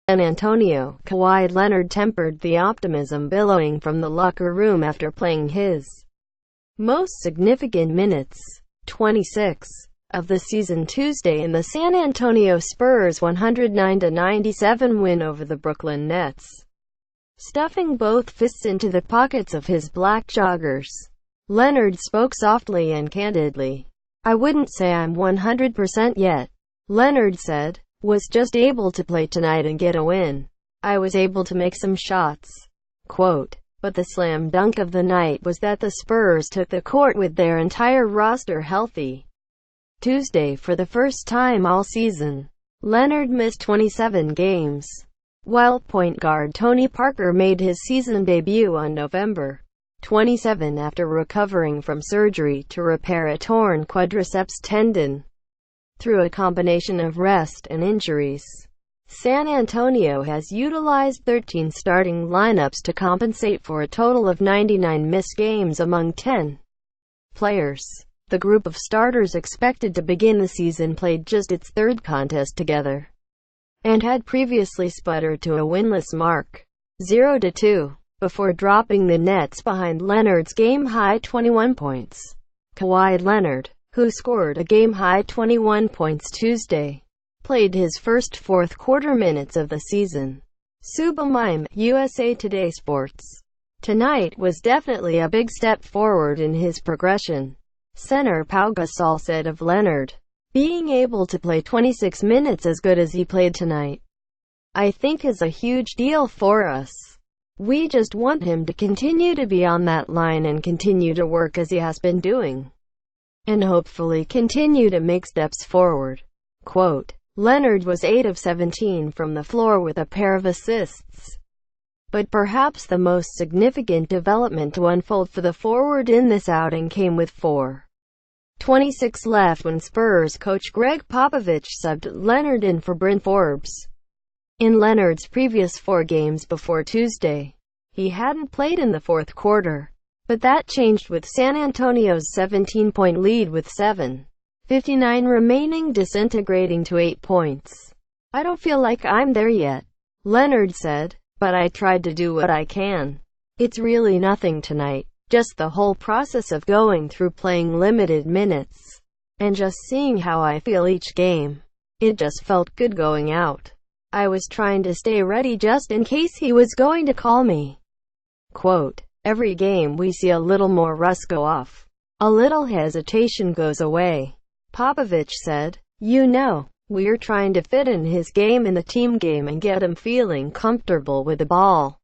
San Antonio, Kawhi Leonard tempered the optimism billowing from the locker room after playing his most significant minutes, 26, of the season Tuesday in the San Antonio Spurs' 109-97 win over the Brooklyn Nets. Stuffing both fists into the pockets of his black joggers, Leonard spoke softly and candidly. "I wouldn't say I'm 100% yet," Leonard said. "Was just able to play tonight and get a win. I was able to make some shots." Quote, "But the slam dunk of the night was that the Spurs took the court with their entire roster healthy Tuesday for the first time all season." Leonard missed 27 games, while point guard Tony Parker made his season debut on November 27 after recovering from surgery to repair a torn quadriceps tendon. Through a combination of rest and injuries, San Antonio has utilized 13 starting lineups to compensate for a total of 99 missed games among 10 players. The group of starters expected to begin the season played just its third contest together, and had previously sputtered to a winless mark, 0-2, before dropping the Nets behind Leonard's game-high 21 points. Kawhi Leonard, who scored a game-high 21 points Tuesday, played his first fourth-quarter minutes of the season. Subamime, USA Today Sports. "Tonight was definitely a big step forward in his progression," center Pau Gasol said of Leonard. "Being able to play 26 minutes as good as he played tonight, I think is a huge deal for us. We just want him to continue to be on that line and continue to work as he has been doing, and hopefully continue to make steps forward." Quote, Leonard was 8 of 17 from the floor with a pair of assists. But perhaps the most significant development to unfold for the forward in this outing came with 4:26 left when Spurs coach Greg Popovich subbed Leonard in for Bryn Forbes. In Leonard's previous 4 games before Tuesday, he hadn't played in the fourth quarter. But that changed with San Antonio's 17-point lead with 7:59 remaining disintegrating to 8 points. "I don't feel like I'm there yet," Leonard said, "but I tried to do what I can. It's really nothing tonight, just the whole process of going through playing limited minutes, and just seeing how I feel each game. It just felt good going out. I was trying to stay ready just in case he was going to call me." Quote, "Every game we see a little more rust go off. A little hesitation goes away," Popovich said. We're trying to fit in his game in the team game and get him feeling comfortable with the ball.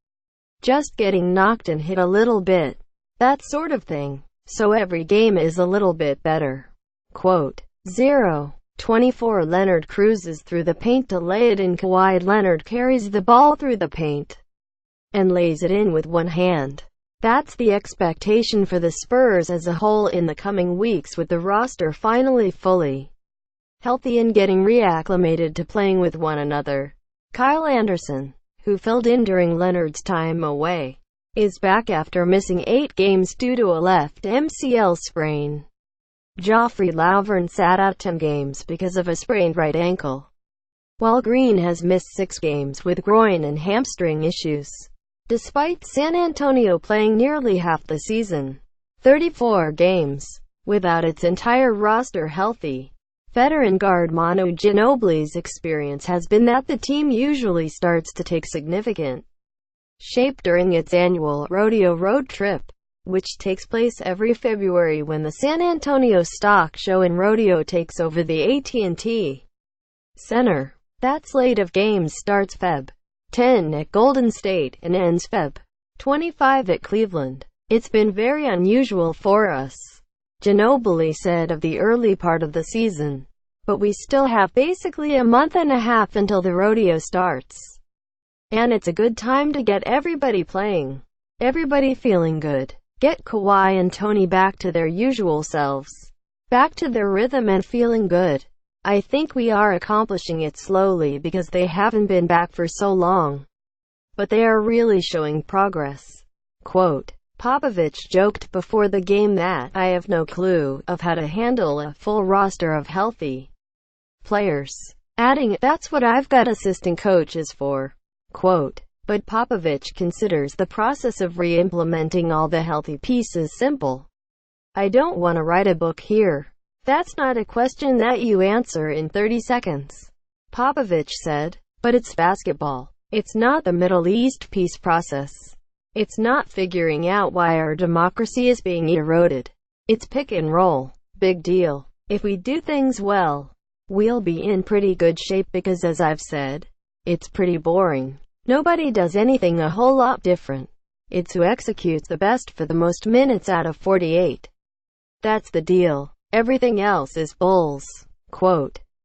Just getting knocked and hit a little bit. That sort of thing. So every game is a little bit better." Quote, 0:24 Leonard cruises through the paint to lay it in. Kawhi Leonard carries the ball through the paint and lays it in with one hand. That's the expectation for the Spurs as a whole in the coming weeks, with the roster finally fully healthy and getting reacclimated to playing with one another. Kyle Anderson, who filled in during Leonard's time away, is back after missing 8 games due to a left MCL sprain. Joffrey Lauvergne sat out 10 games because of a sprained right ankle, while Green has missed 6 games with groin and hamstring issues. Despite San Antonio playing nearly half the season, 34 games, without its entire roster healthy, veteran guard Manu Ginobili's experience has been that the team usually starts to take significant shape during its annual rodeo road trip, which takes place every February when the San Antonio Stock Show and Rodeo takes over the AT&T Center. That slate of games starts Feb. 10 at Golden State and ends Feb. 25 at Cleveland. "It's been very unusual for us," Ginobili said of the early part of the season. "But we still have basically a month and a half until the rodeo starts. And it's a good time to get everybody playing. Everybody feeling good. Get Kawhi and Tony back to their usual selves. Back to their rhythm and feeling good. I think we are accomplishing it slowly because they haven't been back for so long. but they are really showing progress. Quote, Popovich joked before the game that, "I have no clue of how to handle a full roster of healthy players," adding, "That's what I've got assistant coaches for." Quote, but Popovich considers the process of re-implementing all the healthy pieces simple. "I don't want to write a book here. That's not a question that you answer in 30 seconds. Popovich said. But it's basketball. It's not the Middle East peace process. It's not figuring out why our democracy is being eroded. It's pick and roll. Big deal. If we do things well, we'll be in pretty good shape because, as I've said, it's pretty boring. Nobody does anything a whole lot different. It's who executes the best for the most minutes out of 48. That's the deal. Everything else is bulls." Quote,